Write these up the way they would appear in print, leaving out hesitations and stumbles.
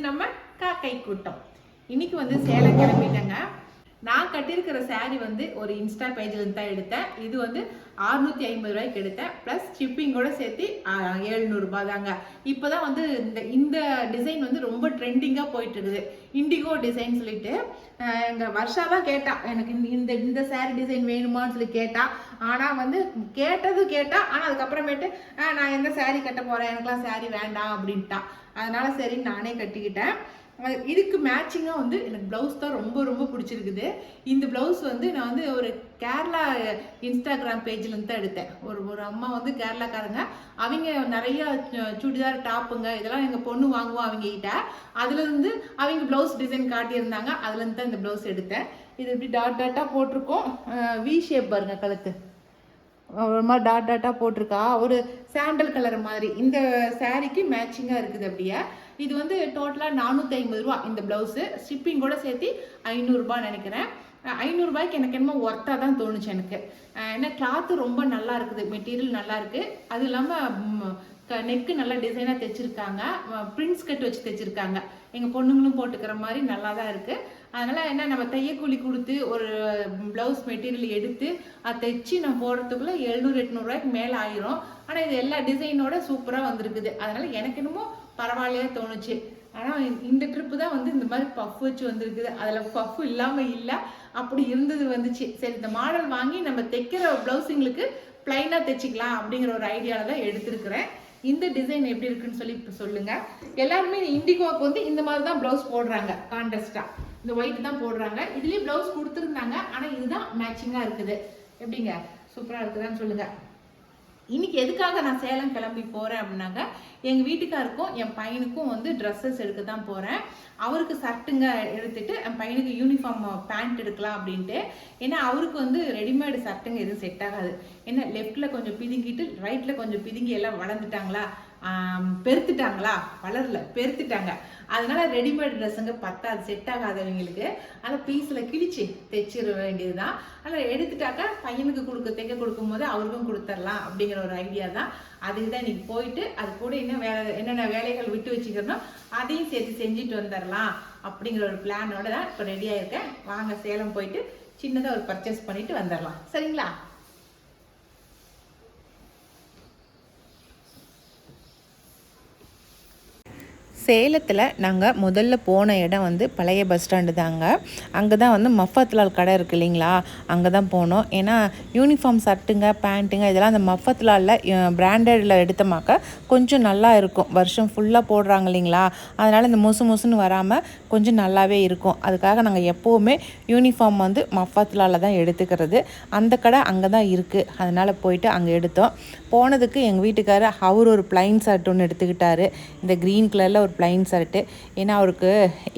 நம்ம காக்கை கூட்டம். இன்னைக்கு சேலம் கிளம்பிட்டேங்க. நான் கட்டியிருக்கிற சாரி ஒரு இன்ஸ்டா பேஜில் தான் எடுத்தேன். இது 650 ரூபாய்க்கு எடுத்தேன். ப்ளஸ் ஷிப்பிங்கோட சேர்த்து 700 ரூபாய் தாங்க. இப்போதான் இந்த டிசைன் ரொம்ப ட்ரெண்டிங்காக போயிட்டு இருக்குது. இண்டிகோ டிசைன் சொல்லிட்டு எங்கள் வருஷா தான் கேட்டா, எனக்கு இந்த சாரி டிசைன் வேணுமான்னு சொல்லி கேட்டா. ஆனால் கேட்டா. ஆனால் அதுக்கப்புறமேட்டு நான் எந்த சாரி கட்ட போகிறேன், எனக்குலாம் சாரி வேண்டாம் அப்படின்ட்டா. அதனால சரி நானே கட்டிக்கிட்டேன். இதுக்கு மேட்சிங்காக எனக்கு ப்ளவுஸ் தான் ரொம்ப ரொம்ப பிடிச்சிருக்குது. இந்த ப்ளவுஸ் நான் ஒரு கேரளா இன்ஸ்டாகிராம் பேஜில் தான் எடுத்தேன். ஒரு அம்மா கேரளாக்காரங்க. அவங்க நிறைய சுடிதார் டாப்புங்க இதெல்லாம் எங்கள் பொண்ணு வாங்குவோம் அவங்ககிட்ட. அதுலேருந்து அவங்க ப்ளவுஸ் டிசைன் காட்டியிருந்தாங்க. அதுலேருந்து தான் இந்த ப்ளவுஸ் எடுத்தேன். இது இப்படி டாட்டாக போட்டிருக்கோம். வி ஷேப் பாருங்க, கழுத்து ஒரு மாதிரி டாட்டாக போட்டிருக்கா. ஒரு சாண்டல் கலர் மாதிரி இந்த சாரிக்கு மேட்சிங்காக இருக்குது. அப்படியே இது டோட்டலாக 450 ரூபா இந்த ப்ளவுஸு. ஷிப்பிங்கோட சேர்த்து 500 ரூபாய் நினைக்கிறேன். 500 ரூபாய்க்கு எனக்கு என்னமோ ஒர்த்தாக தான் தோணுச்சு எனக்கு. ஏன்னா கிளாத்து ரொம்ப நல்லா இருக்குது, மெட்டீரியல் நல்லா இருக்குது. அது இல்லாமல் நெக்கு நல்லா டிசைனாக தைச்சிருக்காங்க, பிரிண்ட்ஸ் கட் வச்சு தைச்சிருக்காங்க. எங்கள் பொண்ணுங்களும் போட்டுக்கிற மாதிரி நல்லா தான் இருக்குது. அதனால் என்ன, நம்ம தையக்கூலி கொடுத்து ஒரு ப்ளவுஸ் மெட்டீரியல் எடுத்து அதை தைச்சி நம்ம போடுறதுக்குள்ளே 700-800 ரூபாய்க்கு மேலே ஆயிரும். ஆனால் இது எல்லா டிசைனோட சூப்பராக வந்திருக்குது. அதனால் எனக்கு என்னமோ பரவாயில்லையா தோணுச்சு. ஆனால் இந்த ட்ரிப்பு தான் இந்த மாதிரி பஃப் வச்சு வந்திருக்குது. அதில் பஃப் இல்லாமல் இல்லை, அப்படி இருந்தது வந்துச்சு. சரி, இந்த மாடல் வாங்கி நம்ம தைக்கிற ப்ளவுஸுங்களுக்கு பிளைனாக தைச்சிக்கலாம் அப்படிங்கிற ஒரு ஐடியாவில் தான் எடுத்திருக்கிறேன். இந்த டிசைன் எப்படி இருக்குன்னு சொல்லி இப்போ சொல்லுங்கள். எல்லாருமே இண்டிகோவுக்கு இந்த மாதிரி தான் ப்ளவுஸ் போடுறாங்க. கான்ட்ராஸ்டாக இந்த ஒயிட் தான் போடுறாங்க. இதுலேயே ப்ளவுஸ் கொடுத்துருந்தாங்க, ஆனால் இதுதான் மேட்சிங்காக இருக்குது. எப்படிங்க, சூப்பராக இருக்குதான்னு சொல்லுங்கள். இன்னைக்கு எதுக்காக நான் சேலம் கிளம்பி போகிறேன் அப்படின்னாங்க, எங்கள் வீட்டுக்காருக்கும் என் பையனுக்கும் ட்ரெஸ்ஸஸ் எடுக்க தான் போகிறேன். அவருக்கு சர்ட்டுங்க எடுத்துட்டு என் பையனுக்கு யூனிஃபார்ம் பேண்ட் எடுக்கலாம் அப்படின்ட்டு. ஏன்னா அவருக்கு ரெடிமேடு சர்ட்டுங்க எதுவும் செட் ஆகாது. ஏன்னா லெஃப்டில் கொஞ்சம் பிதுங்கிட்டு ரைட்டில் கொஞ்சம் பிதுங்கி எல்லாம் வளர்ந்துட்டாங்களா, பெருத்துட்டாங்களா, வளரல பெருத்துட்டாங்க. அதனால ரெடிமேட் ட்ரெஸ்ஸுங்க பத்தாது, செட் ஆகாதவங்களுக்கு. அதனால் பீஸில் கிழிச்சு தைச்சிட வேண்டியது தான். அதனால் எடுத்துட்டாக்கா பையனுக்கு தைக்க கொடுக்கும்போது அவருக்கும் கொடுத்துடலாம் அப்படிங்கிற ஒரு ஐடியா தான். அதுக்கு தான் இன்னைக்கு போயிட்டு அது கூட இன்னும் என்னென்ன வேலைகள் விட்டு வச்சுக்கிறோம் அதையும் சேர்த்து செஞ்சுட்டு வந்துடலாம் அப்படிங்கிற ஒரு பிளானோட தான் இப்போ ரெடியாக இருக்கேன். வாங்க சேலம் போயிட்டு சின்னதாக ஒரு பர்ச்சேஸ் பண்ணிட்டு வந்துடலாம், சரிங்களா? சேலத்தில் நாங்கள் முதல்ல போன இடம் பழைய பஸ் ஸ்டாண்டு தாங்க. அங்கே தான் மஃபத்லால் கடை இருக்குது இல்லைங்களா, அங்கே தான் போனோம். ஏன்னா யூனிஃபார்ம் சர்ட்டுங்க பேண்ட்டுங்க இதெல்லாம் அந்த மஃபத்லாலில் பிராண்டடில் எடுத்தமாக்க கொஞ்சம் நல்லா இருக்கும். வருஷம் ஃபுல்லாக போடுறாங்க இல்லைங்களா, அதனால் இந்த முசுன்னு வராமல் கொஞ்சம் நல்லாவே இருக்கும். அதுக்காக நாங்கள் எப்போவுமே யூனிஃபார்ம் மஃபத்லாலில் தான் எடுத்துக்கிறது. அந்த கடை அங்கே தான் இருக்குது. அதனால் போயிட்டு அங்கே எடுத்தோம். போனதுக்கு எங்கள் வீட்டுக்காரர் அவர் ஒரு ப்ளைன் ஷர்ட் ஒன்று எடுத்துக்கிட்டாரு, இந்த க்ரீன் கலரில் ஒரு ப்ளைன் ஷர்ட்டு. ஏன்னா அவருக்கு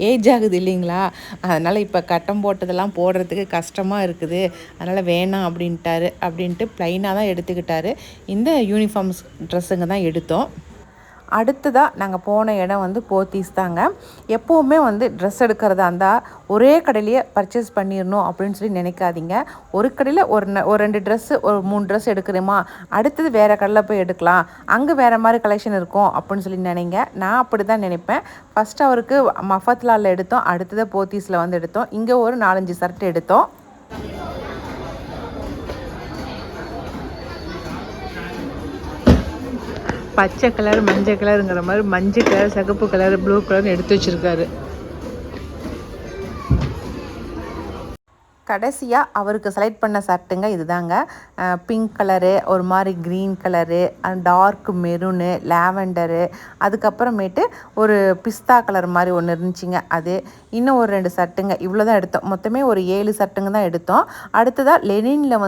ஏஜ் ஆகுது இல்லைங்களா, அதனால் இப்போ கட்டம் போட்டதெல்லாம் போடுறதுக்கு கஷ்டமாக இருக்குது, அதனால் வேணாம் அப்படின்ட்டு ப்ளைனாக தான் எடுத்துக்கிட்டாரு. இந்த யூனிஃபார்ம் ட்ரெஸ்ஸுங்க தான் எடுத்தோம். அடுத்ததாக நாங்கள் போன இடம் போத்தீஸ் தாங்க. எப்போவுமே ட்ரெஸ் எடுக்கிறதா இருந்தால் ஒரே கடையிலேயே பர்ச்சேஸ் பண்ணிடணும் அப்படின்னு சொல்லி நினைக்காதீங்க. ஒரு கடையில் ஒரு 2 ட்ரெஸ்ஸு ஒரு 3 ட்ரெஸ் எடுக்கிறோமா, அடுத்தது வேறு கடையில் போய் எடுக்கலாம், அங்கே வேறு மாதிரி கலெக்ஷன் இருக்கும் அப்படின்னு சொல்லி நினைங்க. நான் அப்படி தான் நினைப்பேன். ஃபஸ்ட்டு அவருக்கு மஃபத்லாலில் எடுத்தோம், அடுத்தது போத்தீஸில் எடுத்தோம். இங்கே ஒரு 4-5 ஷர்ட் எடுத்தோம். பச்சை கலர் மஞ்சள் கலருங்கிற மாதிரி மஞ்சள் கலர் சிகப்பு கலர் ப்ளூ கலர்னு எடுத்து வச்சுருக்காரு. கடைசியாக அவருக்கு செலக்ட் பண்ண சர்ட்டுங்க இதுதாங்க. பிங்க் கலரு, ஒரு மாதிரி green colour, dark maroon, lavender, அதுக்கப்புறமேட்டு ஒரு பிஸ்தா கலர் மாதிரி ஒன்று இருந்துச்சுங்க. அது இன்னும் ஒரு 2 சர்ட்டுங்க. இவ்வளோ தான் எடுத்தோம். மொத்தமே ஒரு 7 சர்ட்டுங்க தான் எடுத்தோம். அடுத்ததாக லெனினில்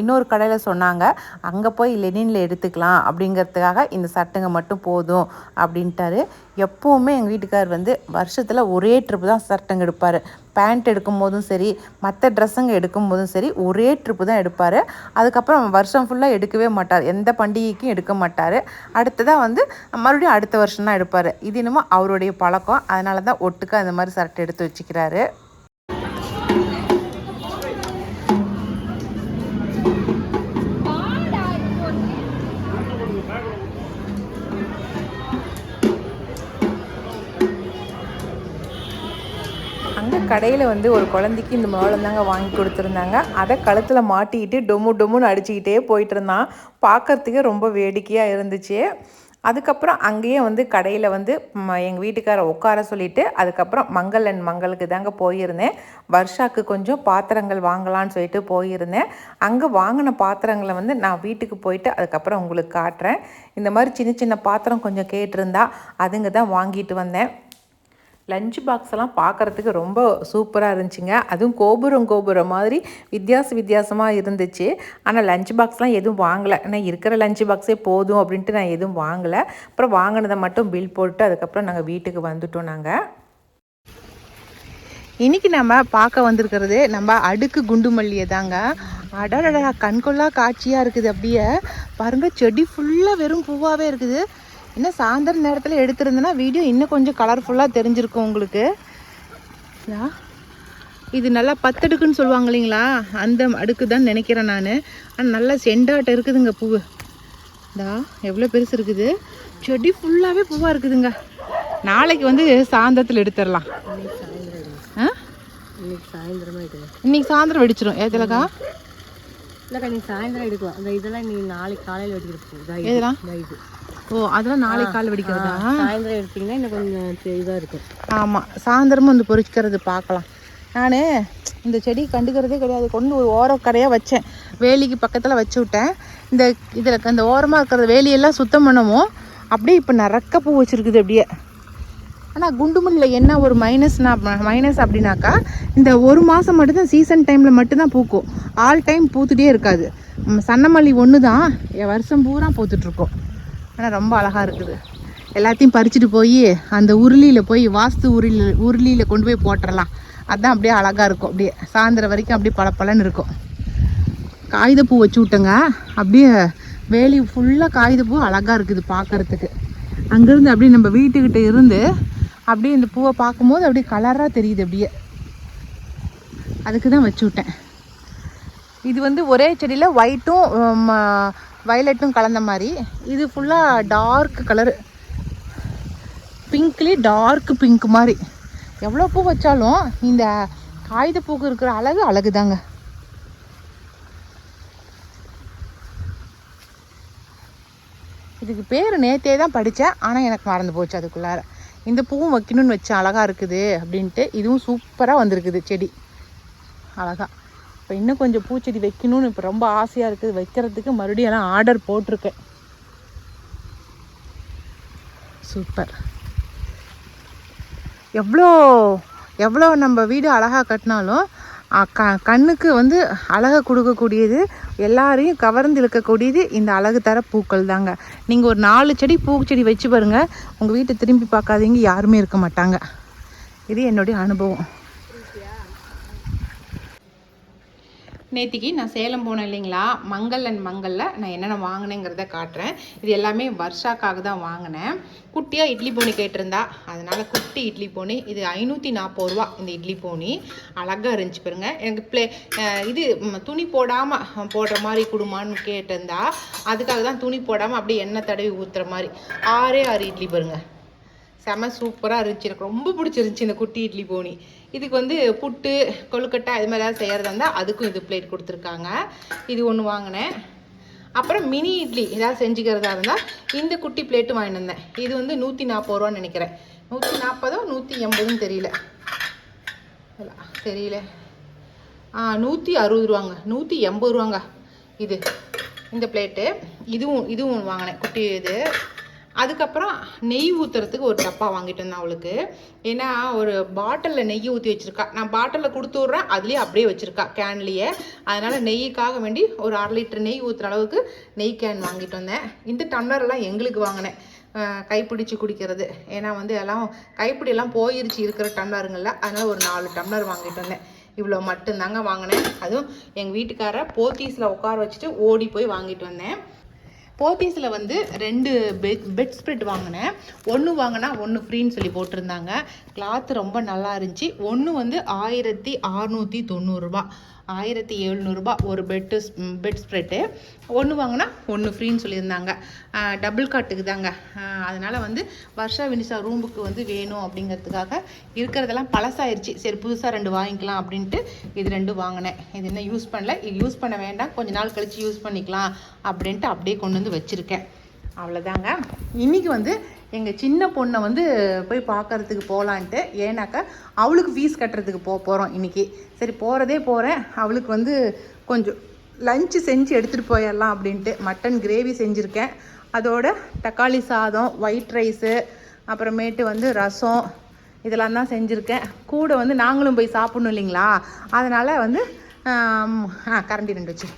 இன்னொரு கடையில் சொன்னாங்க, அங்கே போய் லெனினில் எடுத்துக்கலாம் அப்படிங்கிறதுக்காக இந்த சர்ட்டுங்க மட்டும் போதும் அப்படின்ட்டாரு. எப்போவுமே எங்கள் வீட்டுக்கார் வருஷத்தில் ஒரே ட்ரிப்பு தான் சர்ட்டுங்க எடுப்பார். பேண்ட் எடுக்கும் போதும் சரி, மற்ற ட்ரெஸ்ஸுங்க எடுக்கும் போதும் சரி, ஒரே ட்ரிப்பு தான் எடுப்பார். அதுக்கப்புறம் வருஷம் ஃபுல்லாக எடுக்கவே மாட்டார், எந்த பண்டிகைக்கும் எடுக்க மாட்டார். அடுத்ததாக மறுபடியும் அடுத்த வருஷம் தான் எடுப்பார். இது என்னமோ அவருடைய பழக்கம். அதனால தான் ஒட்டுக்க அந்த மாதிரி சர்ட் எடுத்து வச்சுக்கிறாரு. கடையில் வந்து ஒரு குழந்தைக்கு இந்த மேளம் தாங்க வாங்கி கொடுத்துருந்தாங்க. அதை கழுத்தில் மாட்டிக்கிட்டு டொம்மு டொம்முன்னு அடிச்சுக்கிட்டே போயிட்டு இருந்தான். பார்க்கறதுக்கே ரொம்ப வேடிக்கையாக இருந்துச்சு. அதுக்கப்புறம் அங்கேயே வந்து கடையில் வந்து எங்கள் வீட்டுக்காரை உட்கார சொல்லிவிட்டு அதுக்கப்புறம் மங்களுக்கு தாங்க போயிருந்தேன். வர்ஷாவுக்கு கொஞ்சம் பாத்திரங்கள் வாங்கலான்னு சொல்லிட்டு போயிருந்தேன். அங்கே வாங்கின பாத்திரங்களை வந்து நான் வீட்டுக்கு போயிட்டு அதுக்கப்புறம் உங்களுக்கு காட்டுறேன். இந்த மாதிரி சின்ன சின்ன பாத்திரம் கொஞ்சம் கேட்டிருந்தா அதுங்க தான் வாங்கிட்டு வந்தேன். லஞ்ச் பாக்ஸ் எல்லாம் பார்க்குறதுக்கு ரொம்ப சூப்பராக இருந்துச்சுங்க. அதுவும் கோபுரம் மாதிரி வித்தியாசமாக இருந்துச்சு. ஆனால் லஞ்ச் பாக்ஸ்லாம் எதுவும் வாங்கலை. ஏன்னா இருக்கிற லஞ்ச் பாக்ஸே போதும் அப்படின்ட்டு நான் எதுவும் வாங்கலை. அப்புறம் வாங்கினதை மட்டும் பில் போட்டு அதுக்கப்புறம் நாங்கள் வீட்டுக்கு வந்துட்டோம். நாங்கள் இன்றைக்கி நம்ம பார்க்க வந்திருக்கிறது நம்ம அடுக்கு குண்டு மல்லியை தாங்க. அடடா கண்கொள்ளா காட்சியாக இருக்குது. அப்படியே பாருங்கள், செடி ஃபுல்லாக வெறும் பூவாகவே இருக்குது. இன்னும் சாயந்தர நேரத்தில் எடுத்துருந்தேன்னா வீடியோ இன்னும் கொஞ்சம் கலர்ஃபுல்லாக தெரிஞ்சிருக்கும் உங்களுக்கு. இது நல்லா 10 அடுக்குன்னு சொல்லுவாங்க இல்லைங்களா, அந்த அடுக்கு தான் நினைக்கிறேன் நான். ஆனால் நல்லா செண்டாட்டம் இருக்குதுங்க பூ. எவ்வளோ பெருசு இருக்குது. செடி ஃபுல்லாகவே பூவாக இருக்குதுங்க. நாளைக்கு வந்து சாயந்தரத்தில் எடுத்துடலாம். இன்னைக்கு சாயந்தரம் வெடிச்சிடும். ஏதலக்கா இல்லைக்கா நீங்கள் சாயந்தரம் எடுக்கலாம். அந்த இதெல்லாம் நீங்கள் நாளைக்கு காலையில் வெடிக்கிறது. இதெல்லாம் இது அதெல்லாம் நாளைக்கு காலை வெடிக்கிறதா? சாயந்தரம் எடுத்திங்கன்னா இன்னும் கொஞ்சம் இதாக இருக்கும். ஆமாம், சாயந்தரமும் வந்து பொறிக்கிறது பார்க்கலாம். நான் இந்த செடி கண்டுக்கிறதே கிடையாது. கொண்டு ஒரு ஓரக்கடையாக வச்சேன். வேலிக்கு பக்கத்தில் வச்சு விட்டேன். இதில் அந்த ஓரமாக இருக்கிற வேலியெல்லாம் சுத்தம் பண்ணவும் அப்படியே இப்போ நிறக்க பூ வச்சுருக்குது அப்படியே. ஆனால் குண்டுமல்லியில் என்ன ஒரு மைனஸ் அப்படின்னாக்கா, இந்த ஒரு மாதம் மட்டும்தான் சீசன் டைமில் மட்டும்தான் பூக்கும். ஆல் டைம் பூத்துட்டே இருக்காது. சன்னமல்லி ஒன்று தான் வருஷம் பூரா பூத்துட்ருக்கோம். ஆனால் ரொம்ப அழகாக இருக்குது. எல்லாத்தையும் பறிச்சுட்டு போய் அந்த உருளியில் போய் வாஸ்து உருளியில் கொண்டு போய் போட்டுடலாம். அதுதான் அப்படியே அழகாக இருக்கும். அப்படியே சாயந்தரம் வரைக்கும் அப்படியே பளபளன்னு இருக்கும். காகிதப்பூ வச்சு விட்டேங்க. அப்படியே வேலி ஃபுல்லாக காகிதப்பூ அழகாக இருக்குது பார்க்குறதுக்கு. அங்கேருந்து அப்படியே நம்ம வீட்டுக்கிட்ட இருந்து அப்படியே இந்த பூவை பார்க்கும்போது அப்படியே கலராக தெரியுது. அப்படியே அதுக்கு தான் வச்சு விட்டேன். இது வந்து ஒரே செடியில் ஒயிட்டும் வயலட்டும் கலந்த மாதிரி. இது ஃபுல்லாக டார்க் கலரு, டார்க் பிங்க் மாதிரி. எவ்வளோ பூ வச்சாலும் இந்த காகித பூக்கு இருக்கிற அழகு தாங்க. இதுக்கு பேர் நேற்றே தான் படித்தேன், ஆனால் எனக்கு மறந்து போச்சு அதுக்குள்ளார. இந்த பூவும் வைக்கணும்னு வச்சேன், அழகாக இருக்குது அப்படின்ட்டு. இதுவும் சூப்பராக வந்திருக்குது செடி அழகாக. இப்போ இன்னும் கொஞ்சம் பூச்செடி வைக்கணும்னு இப்போ ரொம்ப ஆசையாக இருக்குது. வைக்கிறதுக்கு மறுபடியும் எல்லாம் ஆர்டர் போட்டிருக்கேன். சூப்பர். எவ்வளோ நம்ம வீடு அழகாக கட்டினாலும் கண்ணுக்கு வந்து அழகை கொடுக்கக்கூடியது, எல்லாரையும் கவர்ந்து இழுக்கக்கூடியது இந்த அழகு தர பூக்கள் தாங்க. நீங்கள் ஒரு 4 செடி பூச்செடி வச்சு பாருங்கள், உங்கள் வீட்டை திரும்பி பார்க்காதீங்க யாருமே இருக்க மாட்டாங்க. இது என்னுடைய அனுபவம். நேற்றுக்கு நான் சேலம் போனேன் இல்லைங்களா, மங்கலில் நான் என்னென்ன வாங்கினேங்கிறத காட்டுறேன். இது எல்லாமே வர்ஷாக்காக தான் வாங்கினேன். குட்டியாக இட்லி போனி கேட்டிருந்தா, அதனால் குட்டி இட்லி போனி. இது 540 ரூபா இந்த இட்லி போனி. அழகாக இருந்துச்சு பாருங்க. எனக்கு இது துணி போடாமல் போடுற மாதிரி கொடுமான்னு கேட்டிருந்தா, அதுக்காக தான் துணி போடாமல் அப்படியே எண்ணெய் தடவி ஊற்றுற மாதிரி 6 இட்லி பாருங்க. செம சூப்பராக இருந்துச்சு. எனக்கு ரொம்ப பிடிச்சிருந்துச்சி இந்த குட்டி இட்லி போனி. இதுக்கு வந்து புட்டு கொழுக்கட்டை இது மாதிரி ஏதாவது செய்கிறதா இருந்தால் அதுக்கும் இது பிளேட் கொடுத்துருக்காங்க. இது ஒன்று வாங்கினேன். அப்புறம் மினி இட்லி ஏதாவது செஞ்சுக்கிறதா இருந்தால் இந்த குட்டி பிளேட்டு வாங்கிட்டு வந்தேன். இது வந்து 140 ரூபான்னு நினைக்கிறேன். 140 180 தெரியல 160 ரூபாங்க, 180 ரூபாங்க இது இந்த பிளேட்டு. இதுவும் வாங்கினேன் குட்டி இது. அதுக்கப்புறம் நெய் ஊற்றுறதுக்கு ஒரு டப்பா வாங்கிட்டு வந்தேன் அவளுக்கு. ஏன்னா ஒரு பாட்டிலில் நெய் ஊற்றி வச்சுருக்கா. நான் பாட்டிலில் கொடுத்து விட்றேன், அதுலேயே அப்படியே வச்சுருக்கா கேன்லேயே. அதனால் நெய்யுக்காக வேண்டி ஒரு 1/2 லிட்டர் நெய் ஊற்றுற அளவுக்கு நெய் கேன் வாங்கிட்டு வந்தேன். இந்த டம்ளரெல்லாம் எங்களுக்கு வாங்கினேன், கைப்பிடிச்சு குடிக்கிறது. ஏன்னா வந்து எல்லாம் கைப்பிடியெல்லாம் போயிருச்சு இருக்கிற டம்ளருங்களில். அதனால் ஒரு 4 டம்ளர் வாங்கிட்டு வந்தேன். இவ்வளோ மட்டும்தாங்க வாங்கினேன். அதுவும் எங்கள் வீட்டுக்கார போத்தீஸில் உட்கார வச்சுட்டு ஓடி போய் வாங்கிட்டு வந்தேன். போத்தீஸில் வந்து 2 பெட் ஸ்ப்ரெட் வாங்கினேன். ஒன்று வாங்கினா ஒன்று ஃப்ரீன்னு சொல்லி போட்டிருந்தாங்க. கிளாத்து ரொம்ப நல்லா இருந்துச்சு. ஒன்று வந்து 1690 ரூபா, 1700 ரூபா ஒரு பெட் ஸ்ப்ரெட்டு. ஒன்று வாங்கினா ஒன்று ஃப்ரீன்னு சொல்லியிருந்தாங்க. டபுள் காட்டுக்கு தாங்க. அதனால் வந்து வர்ஷா வினிஷா ரூமுக்கு வந்து வேணும் அப்படிங்கிறதுக்காக இருக்கிறதெல்லாம் பழசாயிருச்சு. சரி புதுசாக 2 வாங்கிக்கலாம் அப்படின்ட்டு இது 2 வாங்கினேன். இது இன்னும் யூஸ் பண்ணல. இது யூஸ் பண்ண வேண்டாம், கொஞ்ச நாள் கழித்து யூஸ் பண்ணிக்கலாம் அப்படின்ட்டு அப்படியே கொண்டு வந்து வச்சுருக்கேன். அவ்வளோதாங்க. இன்றைக்கி வந்து எங்கள் சின்ன பொண்ணை வந்து போய் பார்க்கறதுக்கு போகலான்ட்டு. ஏன்னாக்கா அவளுக்கு ஃபீஸ் கட்டுறதுக்கு போகிறோம் இன்றைக்கி. சரி போகிறேன். அவளுக்கு வந்து கொஞ்சம் லஞ்சு செஞ்சு எடுத்துகிட்டு போயிடலாம் அப்படின்ட்டு மட்டன் கிரேவி செஞ்சுருக்கேன். அதோட தக்காளி சாதம், ஒயிட் ரைஸு, அப்புறமேட்டு வந்து ரசம், இதெல்லாம் தான் செஞ்சுருக்கேன். கூட வந்து நாங்களும் போய் சாப்பிட்ணும் இல்லைங்களா, அதனால் வந்து கரண்டி 2 வச்சு,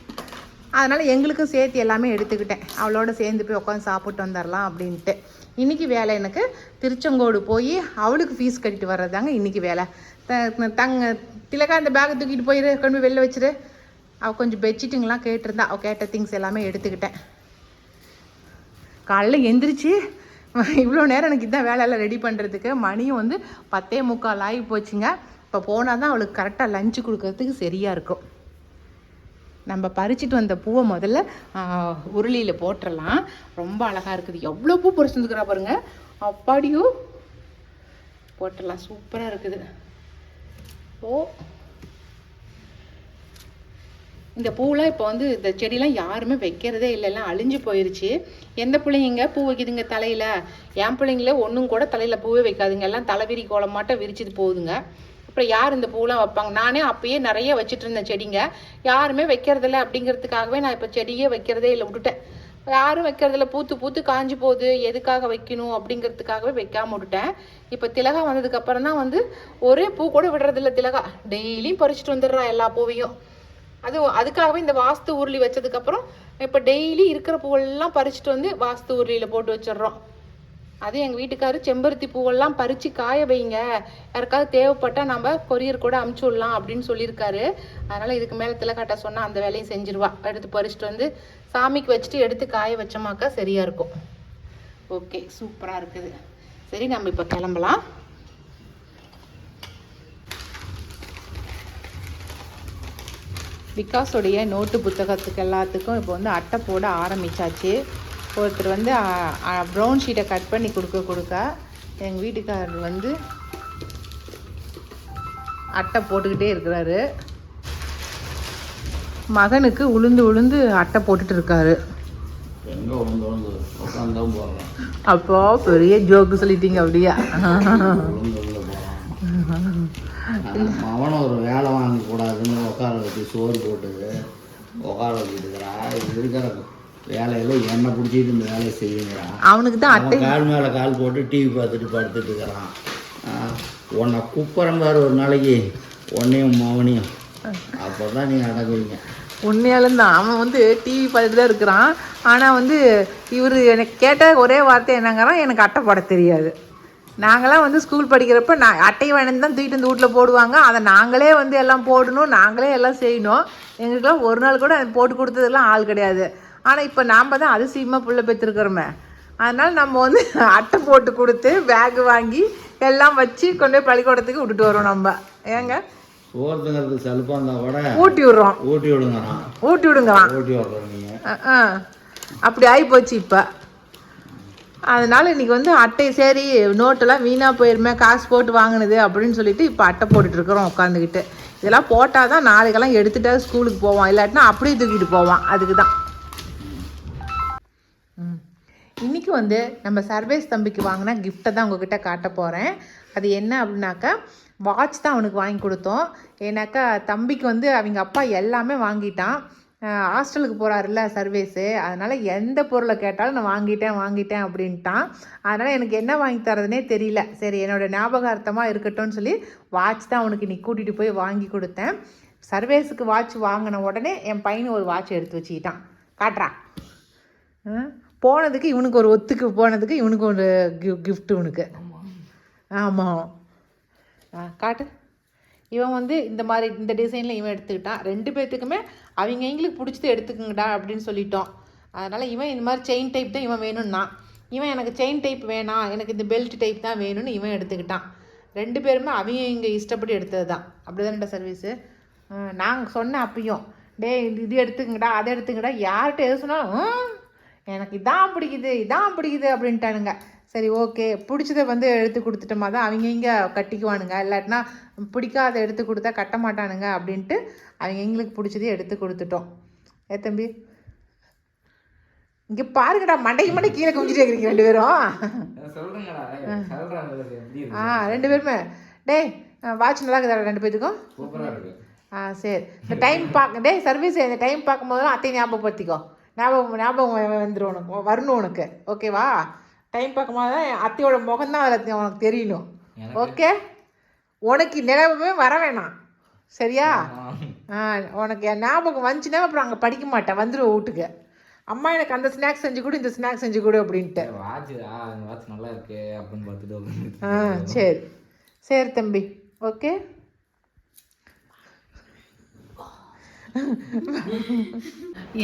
அதனால் எங்களுக்கும் சேர்த்து எல்லாமே எடுத்துக்கிட்டேன். அவளோட சேர்ந்து போய் உட்காந்து சாப்பிட்டு வந்துடலாம் அப்படின்ட்டு. இன்றைக்கி வேலை எனக்கு திருச்செங்கோடு போய் அவளுக்கு ஃபீஸ் கட்டிட்டு வர்றதாங்க இன்றைக்கி வேலை. திலகா இந்த பேக்கை தூக்கிட்டு போயிரு, கொண்டு போய் வெளில வச்சுரு. அவள் கொஞ்சம் பெட்ஷீட்டுங்கெலாம் கேட்டிருந்தா. அவள் கேட்ட திங்ஸ் எல்லாமே எடுத்துக்கிட்டேன். காலையில் எந்திரிச்சு இவ்வளோ நேரம் எனக்கு இதான் வேலையெல்லாம் ரெடி பண்ணுறதுக்கு. மணியும் வந்து 10:45 ஆகி போச்சுங்க. இப்போ போனால் தான் அவளுக்கு கரெக்டாக லஞ்சு கொடுக்கறதுக்கு சரியாக இருக்கும். நம்ம பறிச்சிட்டு வந்த பூவை முதல்ல உருளியில் போட்டுடலாம். ரொம்ப அழகாக இருக்குது. எவ்வளோ பூ பறிச்சுருந்துக்கிறா பாருங்க. அப்பாடியோ போட்டுடலாம். சூப்பராக இருக்குது. இந்த பூவெலாம் இப்போ வந்து இந்த செடியெலாம் யாருமே வைக்கிறதே இல்லை, எல்லாம் அழிஞ்சு போயிடுச்சு. எந்த பிள்ளைங்க பூ வைக்குதுங்க தலையில்? என் பிள்ளைங்களே ஒன்றும் கூட தலையில் பூவே வைக்காதுங்க. எல்லாம் தலைவிரி கோலம் மாட்டம் விரிச்சிட்டு போகுதுங்க. அப்புறம் யார் இந்த பூவெலாம் வைப்பாங்க? நானே அப்பயே நிறைய வச்சுட்டு இருந்தேன் செடிங்க. யாருமே வைக்கிறதில்ல அப்படிங்கிறதுக்காகவே நான் இப்போ செடியே வைக்கிறதே இல்லை, விட்டுட்டேன். யாரும் வைக்கிறதில்ல, பூத்து காஞ்சி போகுது, எதுக்காக வைக்கணும் அப்படிங்கிறதுக்காகவே வைக்காம விட்டுட்டேன். இப்போ திலகா வந்ததுக்கப்புறம் தான் வந்து ஒரே பூ கூட விடுறதில்ல திலகா. டெய்லியும் பறிச்சுட்டு வந்துடுறா எல்லா பூவையும். அதுக்காகவே இந்த வாஸ்து உருளி வச்சதுக்கப்புறம் இப்போ டெய்லி இருக்கிற பூவெல்லாம் பறிச்சுட்டு வந்து வாஸ்து உருளியில் போட்டு வச்சிடுறோம். அது எங்கள் வீட்டுக்காரர் செம்பருத்தி பூவெல்லாம் பறித்து காய வைங்க, யாருக்காவது தேவைப்பட்டால் நம்ம கொரியர் கூட அமுச்சு விடலாம் அப்படின்னு சொல்லியிருக்காரு. அதனால் இதுக்கு மேலே திலகாட்ட சொன்னால் அந்த வேலையும் செஞ்சிருவா. எடுத்து பறிச்சுட்டு வந்து சாமிக்கு வச்சுட்டு எடுத்து காய வச்சோமாக்கா சரியாக இருக்கும். ஓகே, சூப்பராக இருக்குது. சரி, நம்ம இப்போ கிளம்பலாம். விகாஸோடைய நோட்டு புத்தகத்துக்கு எல்லாத்துக்கும் இப்போ வந்து அட்டை போட ஆரம்பித்தாச்சு. ஒருத்தர் வந்து ப்ரௌன் ஷீட்டை கட் பண்ணி கொடுக்க எங்கள் வீட்டுக்காரர் வந்து அட்டை போட்டுக்கிட்டே இருக்கிறாரு. மகனுக்கு உளுந்து அட்டை போட்டுட்டு இருக்காரு. அப்போ பெரிய ஜோக்கு சொல்லிட்டீங்க அப்படியா? அவனும் ஒரு வேலை வாங்கக்கூடாதுன்னு உட்கார வச்சு சோறு போட்டு உட்கார வச்சுட்டுக்கிறா. இருக்கிற வேலையில என்ன பிடிச்சிட்டு இந்த வேலையை செய்யுங்கிறான். அவனுக்கு தான் அட்டை கால் மேலே கால் போட்டு டிவி பார்த்துட்டு படுத்துட்டு இருக்கிறான். உன்னை குப்பரம் பாரு ஒரு நாளைக்கு, உன்னையும் மவனையும், அப்போ தான் நீங்கள் அடங்குவீங்க. உண்மையாலும் தான் அவன் வந்து டிவி பார்த்துட்டு தான் இருக்கிறான். ஆனால் வந்து இவர் எனக்கு கேட்ட ஒரே வார்த்தை என்னங்கிறான், எனக்கு அட்டை போட தெரியாது. நாங்களாம் வந்து ஸ்கூல் படிக்கிறப்ப அட்டை வேணும் தான் தூக்கிட்டு வந்து வீட்டில் போடுவாங்க. அதை நாங்களே வந்து எல்லாம் போடணும், நாங்களே எல்லாம் செய்யணும். எங்களுக்கெல்லாம் ஒரு நாள் கூட போட்டு கொடுத்ததெல்லாம் ஆள் கிடையாது. ஆனால் இப்போ நாம் தான் அதிசயமாக புள்ள பெற்றுருக்கிறோமே. அதனால் நம்ம வந்து அட்டை போட்டு கொடுத்து பேகு வாங்கி எல்லாம் வச்சு கொண்டு போய் பள்ளிக்கூடத்துக்கு விட்டுட்டு வரோம். நம்ம ஏங்க சோறுங்கிறது செலுப்பாக இருந்தால் கூட ஊட்டி விடுறோம். ஊட்டி விடுங்கலாம். ஊட்டி விடுங்கலாம். ஊட்டி விடுறோம் நீங்கள். அப்படி ஆகிப்போச்சு இப்போ. அதனால் இன்றைக்கி வந்து அட்டை சரி நோட்டெல்லாம் வீணாக போயிருமே, காசு போட்டு வாங்கினது அப்படின்னு சொல்லிட்டு இப்போ அட்டை போட்டுட்ருக்குறோம் உட்காந்துக்கிட்டு. இதெல்லாம் போட்டால் தான் நாளைக்கெல்லாம் எடுத்துகிட்டா ஸ்கூலுக்கு போவான், இல்லாட்டினா அப்படியே தூக்கிட்டு போவான். அதுக்கு தான் இன்றைக்கி வந்து நம்ம சர்வேஸ் தம்பிக்கு வாங்கின கிஃப்ட்டை தான் உங்ககிட்ட காட்ட போகிறேன். அது என்ன அப்படின்னாக்கா வாட்ச் தான் அவனுக்கு வாங்கி கொடுத்தோம். ஏன்னாக்கா தம்பிக்கு வந்து அவங்க அப்பா எல்லாமே வாங்கிட்டான். ஹாஸ்டலுக்கு போகிறாருல்ல சர்வேஸு, அதனால் எந்த பொருளை கேட்டாலும் நான் வாங்கிட்டேன் அப்படின்ட்டான். அதனால் எனக்கு என்ன வாங்கி தரதுனே தெரியல. சரி என்னோடய ஞாபகார்த்தமாக இருக்கட்டும்னு சொல்லி வாட்ச் தான் அவனுக்கு இன்றைக்கி கூட்டிகிட்டு போய் வாங்கி கொடுத்தேன். சர்வேஸுக்கு வாட்ச் வாங்கின உடனே என் பையனை ஒரு வாட்ச் எடுத்து வச்சுக்கிட்டான். காட்டுறா போனதுக்கு இவனுக்கு ஒரு ஒத்துக்கு போனதுக்கு இவனுக்கு ஒரு கிஃப்ட்டு இவனுக்கு. ஆமாம் காட்டு. இவன் வந்து இந்த மாதிரி இந்த டிசைனில் இவன் எடுத்துக்கிட்டான். 2 பேர்த்துக்குமே அவங்க எங்களுக்கு பிடிச்சது எடுத்துக்கங்கடா அப்படின்னு சொல்லிட்டோம். அதனால் இவன் இந்த மாதிரி செயின் டைப் தான் இவன் வேணும்னா, இவன் எனக்கு செயின் டைப் வேணாம், எனக்கு இந்த பெல்ட் டைப் தான் வேணும்னு இவன் எடுத்துக்கிட்டான். 2 பேருமே அவங்க இங்கே இஷ்டப்பட்டு எடுத்தது தான். அப்படி தானேடா சர்வீஸு. நாங்கள் சொன்னேன் அப்பயும், டே இது எடுத்துக்கங்கடா அதை எடுத்துக்கடா, யார்கிட்ட எது சொன்னாலும் எனக்கு இதான் பிடிக்குது அப்படின்ட்டானுங்க. சரி ஓகே, பிடிச்சதை வந்து எடுத்து கொடுத்துட்டோமா தான் அவங்க இங்கே கட்டிக்குவானுங்க, இல்லாட்டினா பிடிக்காத எடுத்து கொடுத்தா கட்ட மாட்டானுங்க அப்படின்ட்டு அவங்க எங்களுக்கு பிடிச்சதே எடுத்து கொடுத்துட்டோம். தம்பி இங்கே பாருங்கடா, மண்டைக்கு கீழே குமிச்சிட்டு இருக்கிறீங்க 2 பேரும். 2 பேருமே டேய் வாட்ச் நல்லா இருக்குதா 2 பேத்துக்கும்? சரி, இந்த டைம் டேய் சர்வீஸ், இந்த டைம் பார்க்கும்போதெல்லாம் அத்தையும் ஞாபகப்படுத்திக்கோ. ஞாபகம் வந்துடும் உனக்கு, வரணும் உனக்கு. ஓகேவா? டைம் பார்க்கும்போது தான் அத்தையோட முகம்தான் அதில் உனக்கு தெரியணும். ஓகே, உனக்கு நிலவுமே வர வேணாம், சரியா? உனக்கு என் ஞாபகம் வந்துச்சுன்னா அப்புறம் அங்கே படிக்க மாட்டேன், வந்துடுவோம் வீட்டுக்கு. அம்மா எனக்கு அந்த ஸ்நாக்ஸ் செஞ்சு கொடு, இந்த ஸ்நாக்ஸ் செஞ்சு கொடு அப்படின்ட்டு. நல்லா இருக்கு அப்படின்னு பார்த்துட்டு. சரி சரி தம்பி, ஓகே.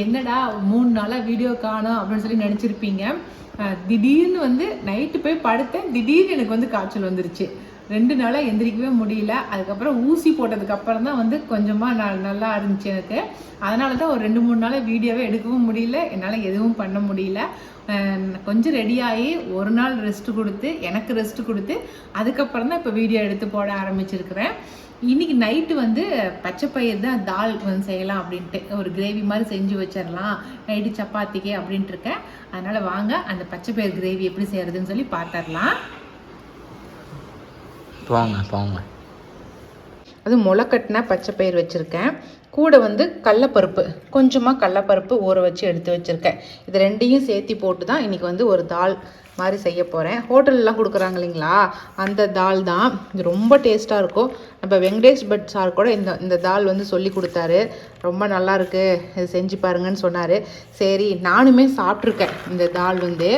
என்னடா 3 நாளாக வீடியோ காணோம் அப்படின்னு சொல்லி நினச்சிருப்பீங்க. திடீர்னு வந்து நைட்டு போய் படுத்தேன், திடீர்னு எனக்கு வந்து காய்ச்சல் வந்துருச்சு. 2 நாளாக எந்திரிக்கவே முடியல. அதுக்கப்புறம் ஊசி போட்டதுக்கப்புறம் தான் வந்து கொஞ்சமாக நல்லா இருந்துச்சு எனக்கு. அதனால தான் ஒரு 2-3 நாளாக வீடியோவே எடுக்கவும் முடியல, என்னால் எதுவும் பண்ண முடியல. கொஞ்சம் ரெடியாகி ஒரு நாள் ரெஸ்ட்டு கொடுத்து, எனக்கு ரெஸ்ட்டு கொடுத்து, அதுக்கப்புறம் தான் இப்போ வீடியோ எடுத்து போட ஆரம்பிச்சிருக்கிறேன். இன்றைக்கி நைட்டு வந்து பச்சைப்பயிர் தான் தால் வந்து செய்யலாம் அப்படின்ட்டு, ஒரு கிரேவி மாதிரி செஞ்சு வச்சிடலாம் நைட்டு சப்பாத்திக்கு அப்படின்ட்டு இருக்கேன். அதனால் வாங்க அந்த பச்சைப்பயிர் கிரேவி எப்படி செய்கிறதுன்னு சொல்லி பார்த்துடலாம். போங்க. அது முளைக்கட்டின பச்சைப்பயிர் வச்சுருக்கேன். கூட வந்து கடலப்பருப்பு, கொஞ்சமாக கடலப்பருப்பு ஊற வச்சு எடுத்து வச்சுருக்கேன். இது 2ஐயும் சேர்த்து போட்டு தான் இன்றைக்கி வந்து ஒரு தால் மாதிரி செய்ய போகிறேன். ஹோட்டல்லாம் கொடுக்குறாங்க இல்லைங்களா, அந்த தால் தான். இது ரொம்ப டேஸ்ட்டாக இருக்கும். நம்ம வெங்கடேஷ் பட் சார் கூட இந்த தால் வந்து சொல்லி கொடுத்தாரு, ரொம்ப நல்லாயிருக்கு, இது செஞ்சு பாருங்கன்னு சொன்னார். சரி, நானுமே சாப்பிட்ருக்கேன் இந்த தால் வந்து,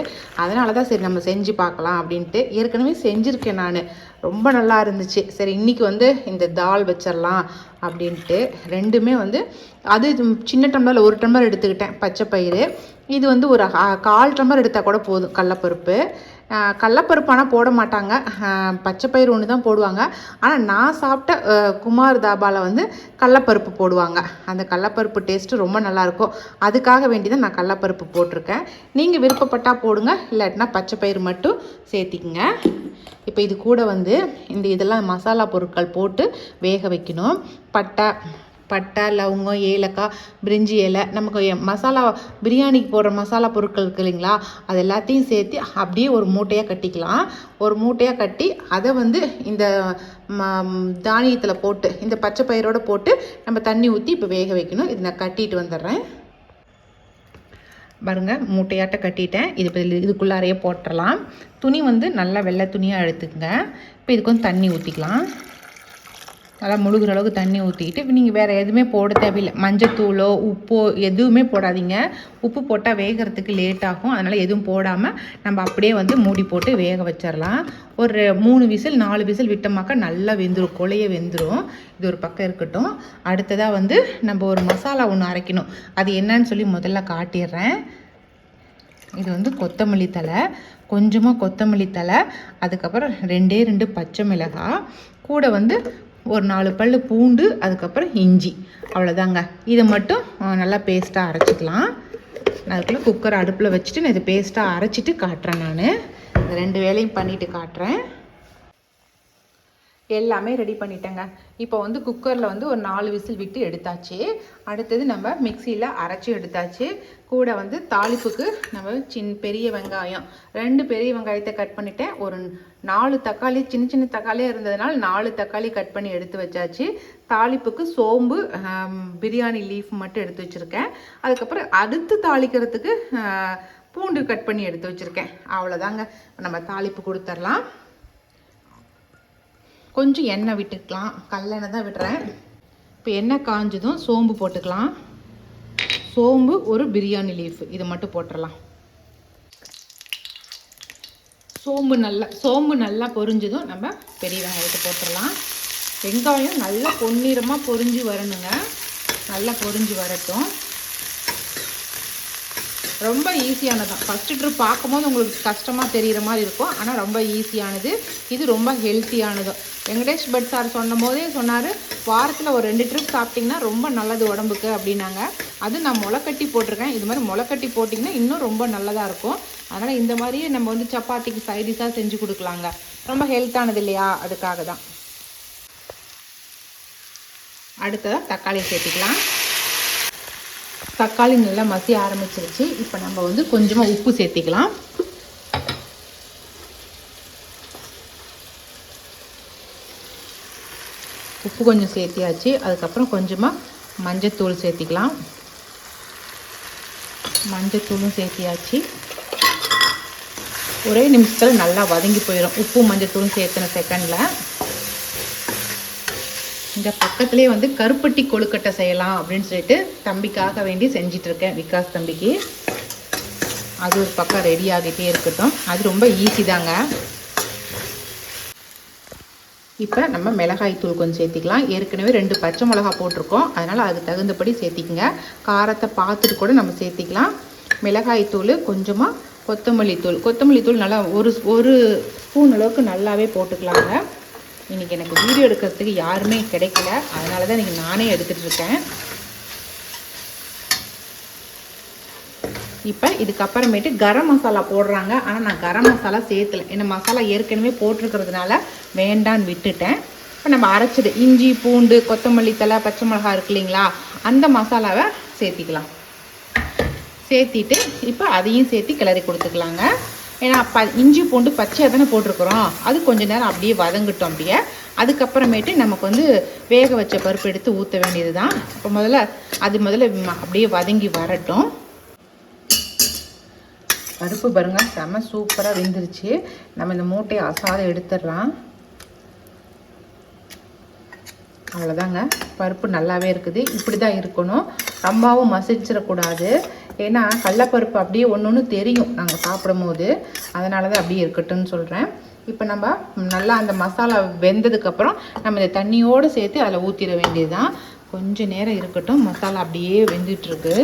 அதனால தான் சரி நம்ம செஞ்சு பார்க்கலாம் அப்படின்ட்டு. ஏற்கனவே செஞ்சுருக்கேன் நான், ரொம்ப நல்லா இருந்துச்சு. சரி இன்றைக்கி வந்து இந்த தால் வச்சிடலாம் அப்படின்ட்டு 2மே வந்து, அது சின்ன டம்ளரில் 1 டம்ளர் எடுத்துக்கிட்டேன் பச்சைப்பயிறு. இது வந்து ஒரு 1/4 டம்ளர் எடுத்தால் கூட போதும் கடலப்பருப்பு. கடலப்பருப்பு ஆனால் போட மாட்டாங்க, பச்சைப்பயிறு ஒன்று தான் போடுவாங்க. ஆனால் நான் சாப்பிட்ட குமார் தாபாவில் வந்து கடலப்பருப்பு போடுவாங்க. அந்த கடலப்பருப்பு டேஸ்ட்டு ரொம்ப நல்லாயிருக்கும். அதுக்காக வேண்டி தான் நான் கடலப்பருப்பு போட்டிருக்கேன். நீங்கள் விருப்பப்பட்டால் போடுங்க, இல்லாட்டினா பச்சைப்பயிறு மட்டும் சேர்த்திக்குங்க. இப்போ இது கூட வந்து இதெல்லாம் மசாலா பொருட்கள் போட்டு வேக வைக்கணும். பட்டை, லவங்கம், ஏலக்காய், பிரிஞ்சி இலை, நமக்கு மசாலா பிரியாணிக்கு போடுற மசாலா பொருட்கள் இருக்குது இல்லைங்களா, அது எல்லாத்தையும் சேர்த்து அப்படியே ஒரு மூட்டையாக கட்டிக்கலாம். ஒரு மூட்டையாக கட்டி அதை வந்து இந்த தானியத்தில் போட்டு, இந்த பச்சை பயிரோடு போட்டு நம்ம தண்ணி ஊற்றி இப்போ வேக வைக்கணும். இது நான் கட்டிட்டு வந்துடுறேன். பாருங்க, மூட்டையாட்ட கட்டிட்டேன். இதுக்குள்ளாரையே போட்டுடலாம். துணி வந்து நல்லா வெள்ளை துணியாக எடுத்துக்கங்க. இப்போ இதுக்கு வந்து தண்ணி ஊற்றிக்கலாம். நல்லா முழுகிற அளவுக்கு தண்ணி ஊற்றிக்கிட்டு, இப்போ நீங்கள் வேறு எதுவுமே போட தேவையில்லை. மஞ்சத்தூளோ உப்போ எதுவுமே போடாதீங்க. உப்பு போட்டால் வேகிறதுக்கு லேட் ஆகும். அதனால் எதுவும் போடாமல் நம்ம அப்படியே வந்து மூடி போட்டு வேக வச்சிடலாம். ஒரு 3 விசில் 4 விசில் விட்டோமாக்கா நல்லா வெந்துடும், கொலைய வெந்துடும். இது ஒரு பக்கம் இருக்கட்டும். அடுத்ததாக வந்து நம்ம ஒரு மசாலா ஒன்று அரைக்கணும். அது என்னன்னு சொல்லி முதல்ல காட்டிடுறேன். இது வந்து கொத்தமல்லி தழை, கொஞ்சமாக கொத்தமல்லி தழை, அதுக்கப்புறம் 2 பச்சை மிளகாய், கூட வந்து ஒரு 4 பல் பூண்டு, அதுக்கப்புறம் இஞ்சி, அவ்வளோதாங்க. இதை மட்டும் நல்லா பேஸ்ட்டாக அரைச்சிக்கலாம். நான் அதுக்குள்ளே குக்கர் அடுப்பில் வச்சுட்டு நான் இதை பேஸ்ட்டாக அரைச்சிட்டு காட்டுறேன். நான் இந்த 2 வேலையும் பண்ணிவிட்டு காட்டுறேன். எல்லாமே ரெடி பண்ணிட்டேங்க. இப்போ வந்து குக்கரில் வந்து ஒரு 4 விசில் விட்டு எடுத்தாச்சு. அடுத்தது நம்ம மிக்சியில் அரைச்சி எடுத்தாச்சு. கூட வந்து தாளிப்புக்கு நம்ம பெரிய வெங்காயம் 2 பெரிய வெங்காயத்தை கட் பண்ணிட்டேன். ஒரு 4 தக்காளி, சின்ன தக்காளியாக இருந்ததுனால 4 தக்காளி கட் பண்ணி எடுத்து வச்சாச்சு. தாளிப்புக்கு சோம்பு, பிரியாணி லீஃப் மட்டும் எடுத்து வச்சுருக்கேன். அதுக்கப்புறம் அடுத்து தாளிக்கிறதுக்கு பூண்டு கட் பண்ணி எடுத்து வச்சுருக்கேன். அவ்வளோதாங்க. நம்ம தாளிப்பு கொடுத்துடலாம். கொஞ்சம் எண்ணெய் விட்டுக்கலாம், கல்லெண்ணெய் தான் விடுறேன். இப்போ எண்ணெய் காஞ்சதும் சோம்பு போட்டுக்கலாம். சோம்பு, ஒரு பிரியாணி லீஃப், இதை மட்டும் போட்டுடலாம். சோம்பு நல்லா பொரிஞ்சதும் நம்ம பெரிய வெங்காயத்தை போட்டுடலாம். வெங்காயம் நல்லா பொன்னிறமாக பொரிஞ்சு வரணுங்க. நல்லா பொரிஞ்சு வரட்டும். ரொம்ப ஈஸியானதான். ஃபஸ்ட்டு ட்ரிப் பார்க்கும்போது உங்களுக்கு கஷ்டமாக தெரிகிற மாதிரி இருக்கும், ஆனால் ரொம்ப ஈஸியானது. இது ரொம்ப ஹெல்த்தியானதும். வெங்கடேஷ் பட் சார் சொன்னும் போதே சொன்னார், வாரத்தில் ஒரு 2 ட்ரிப் சாப்பிட்டிங்கன்னா ரொம்ப நல்லது உடம்புக்கு அப்படின்னாங்க. அது நான் முளைக்கட்டி போட்டிருக்கேன். இது மாதிரி முளைக்கட்டி போட்டிங்கன்னா இன்னும் ரொம்ப நல்லதாக இருக்கும். அதனால் இந்த மாதிரியே நம்ம வந்து சப்பாத்திக்கு சைடிஷாக செஞ்சு கொடுக்கலாங்க. ரொம்ப ஹெல்த்தானது இல்லையா, அதுக்காக தான். அடுத்ததாக தக்காளி சேர்த்துக்கலாம். தக்காளி நல்லா மசிய ஆரம்பிச்சிருச்சு. இப்போ நம்ம வந்து கொஞ்சமாக உப்பு சேர்த்திக்கலாம். உப்பு கொஞ்சம் சேர்த்தியாச்சு. அதுக்கப்புறம் கொஞ்சமாக மஞ்சத்தூள் சேர்த்திக்கலாம். மஞ்சத்தூளும் சேர்த்தியாச்சு. ஒரே நிமிஷத்தில் நல்லா வதங்கி போயிடும் உப்பு மஞ்சத்தூளும் சேர்த்துன செகண்டில். இந்த பக்கத்துலேயே வந்து கருப்பட்டி கொழுக்கட்டை செய்யலாம் அப்படின்னு சொல்லிட்டு தம்பிக்காக வேண்டி செஞ்சிட்ருக்கேன், விகாஸ் தம்பிக்கு. அது ஒரு பக்கம் ரெடி ஆகிட்டே இருக்கட்டும். அது ரொம்ப ஈஸி தாங்க. இப்போ நம்ம மிளகாய் தூள் கொஞ்சம் சேர்த்திக்கலாம். ஏற்கனவே 2 பச்சை மிளகா போட்டிருக்கோம், அதனால் அதுக்கு தகுந்தபடி சேர்த்திக்கங்க. காரத்தை பார்த்துட்டு கூட நம்ம சேர்த்திக்கலாம். மிளகாய் தூள், கொஞ்சமாக கொத்தமல்லி தூள். கொத்தமல்லி தூள் நல்லா ஒரு ஸ்பூன் அளவுக்கு நல்லாவே போட்டுக்கலாங்க. இன்றைக்கி எனக்கு வீடியோ எடுக்கிறதுக்கு யாருமே கிடைக்கல, அதனால தான் இன்றைக்கி நானே எடுத்துகிட்ருக்கேன். இப்போ இதுக்கப்புறமேட்டு கரம் மசாலா போடுறாங்க, ஆனால் நான் கரம் மசாலா சேர்த்தலை. ஏன்னா மசாலா ஏற்கனவே போட்டிருக்கிறதுனால வேண்டான்னு விட்டுட்டேன். இப்போ நம்ம அரைச்சது இஞ்சி பூண்டு கொத்தமல்லி தழை பச்சை மிளகா இருக்கு இல்லைங்களா, அந்த மசாலாவை சேர்த்திக்கலாம். சேர்த்திட்டு இப்போ அதையும் சேர்த்து கிளறி கொடுத்துக்கலாங்க. ஏன்னா இஞ்சி பூண்டு பச்சையாக தானே போட்டிருக்கிறோம், அது கொஞ்சம் நேரம் அப்படியே வதங்கட்டும். அப்படியே அதுக்கப்புறமேட்டு நமக்கு வந்து வேக வச்ச பருப்பு எடுத்து ஊற்ற வேண்டியது தான். இப்போ முதல்ல அப்படியே வதங்கி வரட்டும். பருப்பு பாருங்க செம சூப்பராக வெந்துருச்சு. நம்ம இந்த மூட்டையை அசாத எடுத்துடலாம். அவ்வளோதாங்க, பருப்பு நல்லாவே இருக்குது. இப்படி தான் இருக்கணும், ரொம்பவும் மசிச்சிடக்கூடாது. ஏன்னா கடலப்பருப்பு அப்படியே ஒன்று தெரியும் நாங்கள் சாப்பிடும் போது, அதனால தான் அப்படியே இருக்கட்டும்னு சொல்கிறேன். இப்போ நம்ம நல்லா அந்த மசாலா வெந்ததுக்கப்புறம் நம்ம இந்த தண்ணியோடு சேர்த்து அதில் ஊற்றிட வேண்டியது தான். கொஞ்சம் நேரம் இருக்கட்டும், மசாலா அப்படியே வெந்துட்டுருக்கு.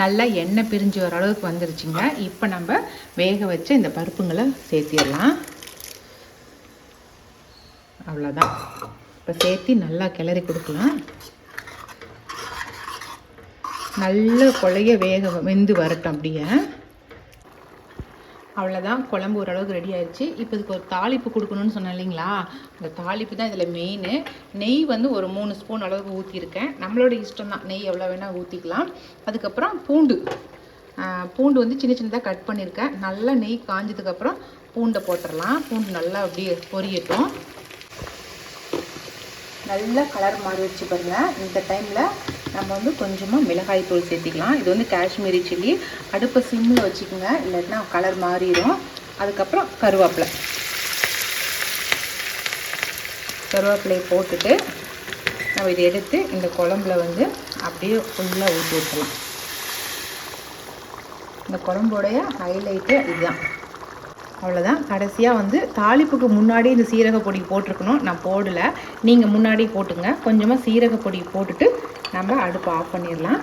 நல்லா எண்ணெய் பிரிஞ்சு வர அளவுக்கு வந்துருச்சுங்க. இப்போ நம்ம வேக வச்ச இந்த பருப்புங்களை சேர்த்திடலாம். அவ்வளோதான். இப்போ சேர்த்து நல்லா கிளறி கொடுக்கலாம். நல்ல கொலைய வெந்து வரட்டும் அப்படியே. அவ்வளோதான், குழம்பு ஓரளவுக்கு ரெடி ஆயிடுச்சு. இப்போ இதுக்கு ஒரு தாளிப்பு கொடுக்கணும்னு சொன்னேன் இல்லைங்களா, அந்த தாளிப்பு தான் இதில் மெயின். நெய் வந்து ஒரு 3 ஸ்பூன் அளவுக்கு ஊற்றிருக்கேன். நம்மளோட இஷ்டம் தான், நெய் எவ்வளோ வேணால் ஊற்றிக்கலாம். அதுக்கப்புறம் பூண்டு வந்து சின்ன சின்னதாக கட் பண்ணியிருக்கேன். நல்லா நெய் காஞ்சதுக்கப்புறம் பூண்டை போட்டுடலாம். பூண்டு நல்லா அப்படியே பொரியட்டும். நல்லா கலர் மாறிடுச்சு பாருங்கள். இந்த டைமில் நம்ம வந்து கொஞ்சமாக மிளகாய் தூள் சேர்த்திக்கலாம். இது வந்து காஷ்மீரி சில்லி. அடுப்பை சிம்மில் வச்சுக்கோங்க, இல்லைன்னா கலர் மாறிடும். அதுக்கப்புறம் கருவேப்பிலையை போட்டுட்டு நம்ம இதை எடுத்து இந்த குழம்புல வந்து அப்படியே ஃபுல்லாக ஊற்றி விட்டுலாம். இந்த குழம்போடைய ஹைலைட்டு இதுதான். அவ்வளோதான். கடைசியாக வந்து தாளிப்புக்கு முன்னாடி இந்த சீரக பொடி போட்டிருக்கணும், நான் போடலை. நீங்கள் முன்னாடி போட்டுங்க. கொஞ்சமாக சீரக பொடி போட்டுட்டு நம்ம அடுப்பை ஆஃப் பண்ணிடலாம்.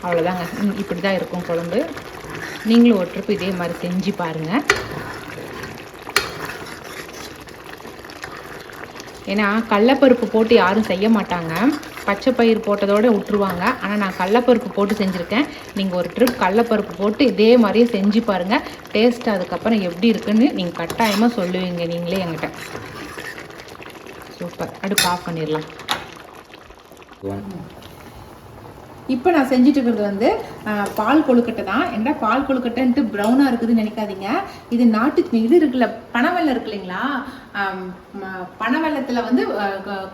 அவ்வளோதாங்க, இப்படி தான் இருக்கும் குழம்பு. நீங்களும் ஒரு ட்ரிப் இதே மாதிரி செஞ்சு பாருங்கள். ஏன்னா கடலப்பருப்பு போட்டு யாரும் செய்ய மாட்டாங்க, பச்சை பயிர் போட்டதோடு விட்டுருவாங்க. ஆனால் நான் கடலப்பருப்பு போட்டு செஞ்சுருக்கேன். நீங்கள் ஒரு ட்ரிப் கடலப்பருப்பு போட்டு இதே மாதிரியே செஞ்சு பாருங்கள். டேஸ்ட்டு அதுக்கப்புறம் எப்படி இருக்குன்னு நீங்கள் கட்டாயமாக சொல்லுவீங்க நீங்களே என்கிட்ட. சூப்பர். அடுப்பு ஆஃப் பண்ணிடலாம். இப்போ நான் செஞ்சுட்டு இருக்கிறது வந்து பால் கொழுக்கட்டை தான். என்ன பால் கொழுக்கட்டைன்ட்டு ப்ரௌனாக இருக்குதுன்னு நினைக்காதீங்க. இது இது இருக்குல்ல, பனவெல்லம் இருக்கு இல்லைங்களா, பனவெல்லத்தில் வந்து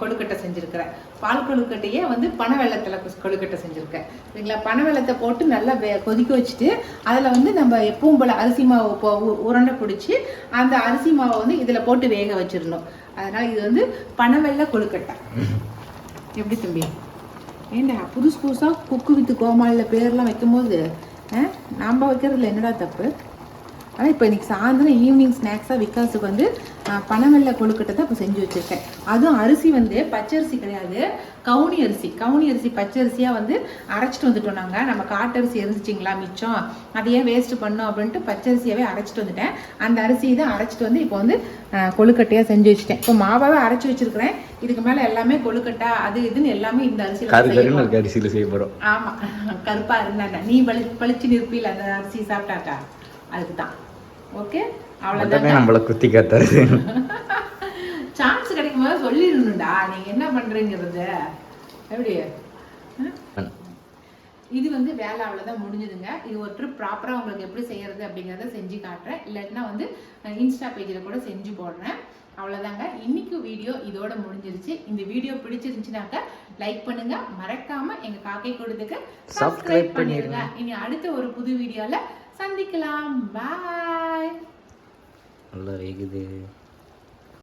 கொழுக்கட்டை செஞ்சுருக்கிறேன். பால் கொழுக்கட்டையே வந்து பனவெல்லத்தில் கொழுக்கட்டை செஞ்சுருக்கேன் சரிங்களா. பனவெல்லத்தை போட்டு நல்லா கொதிக்க வச்சுட்டு அதில் வந்து நம்ம எப்பவும் போல் அரிசி மாவு உருண்டை பிடிச்சி அந்த அரிசி மாவை வந்து இதில் போட்டு வேக வச்சிடணும். அதனால் இது வந்து பனவெல்ல கொழுக்கட்டை. எப்படி தம்பி? ஏண்டா புதுசாக குக்கு வித்து கோமாளியில் பேர்லாம் வைக்கும்போது நாம் வைக்கிறதுல என்னடா தப்பு? ஆனால் இப்போ இன்றைக்கி சாயந்தரம் ஈவினிங் ஸ்நாக்ஸாக விகாஸுக்கு வந்து பனவெல்ல கொழுக்கட்டை தான் இப்போ செஞ்சு வச்சுருக்கேன். அதுவும் அரிசி வந்து பச்சரிசி கிடையாது, கவுனி அரிசி பச்சரிசியாக வந்து அரைச்சிட்டு வந்துட்டோம். நாங்கள் நம்ம காட்டரிசி இருந்துச்சிங்களா மிச்சம், அதை ஏன் வேஸ்ட்டு பண்ணோம் அப்படின்ட்டு பச்சரிசியாகவே அரைச்சிட்டு வந்துட்டேன். அந்த அரிசியை தான் அரைச்சிட்டு வந்து இப்போ வந்து கொழுக்கட்டையாக செஞ்சு வச்சுட்டேன். இப்போ மாவாவே அரைச்சி வச்சிருக்கிறேன். இதுக்கு மேலே எல்லாமே கொழுக்கட்டை அது இதுன்னு எல்லாமே இந்த அரிசியில் செய்ய போகிறோம். ஆமாம், கருப்பாக இருந்தாங்க நீ பளிச்சு நிற்பில் அந்த அரிசி சாப்பிட்டாக்கா அதுக்கு தான். ஓகே, அவ்வளோதான். நம்மளை குத்தி காத்தாரு. சான்ஸ் கிடைக்கும் போது சொல்லிடணும்டா நீங்க என்ன பண்றீங்கிறது. எப்படி இது வந்து வேலை அவ்வளோதான் முடிஞ்சதுங்க. இது ஒரு ட்ரிப் ப்ராப்பராக உங்களுக்கு எப்படி செய்யறது அப்படிங்கிறத செஞ்சு காட்டுறேன். இல்லாட்டினா வந்து இன்ஸ்டா பேஜில் கூட செஞ்சு போடுறேன். அவ்வளோதாங்க, இன்னைக்கு வீடியோ இதோட முடிஞ்சிருச்சு. இந்த வீடியோ பிடிச்சிருந்துச்சுனாக்கா லைக் பண்ணுங்க, மறக்காம எங்க காக்கை கொடுத்துக்கு சப்ஸ்கிரைப் பண்ணிடுங்க. இனி அடுத்த ஒரு புது வீடியோல சந்திக்கலாம். பாய். நல்லா வேகுது.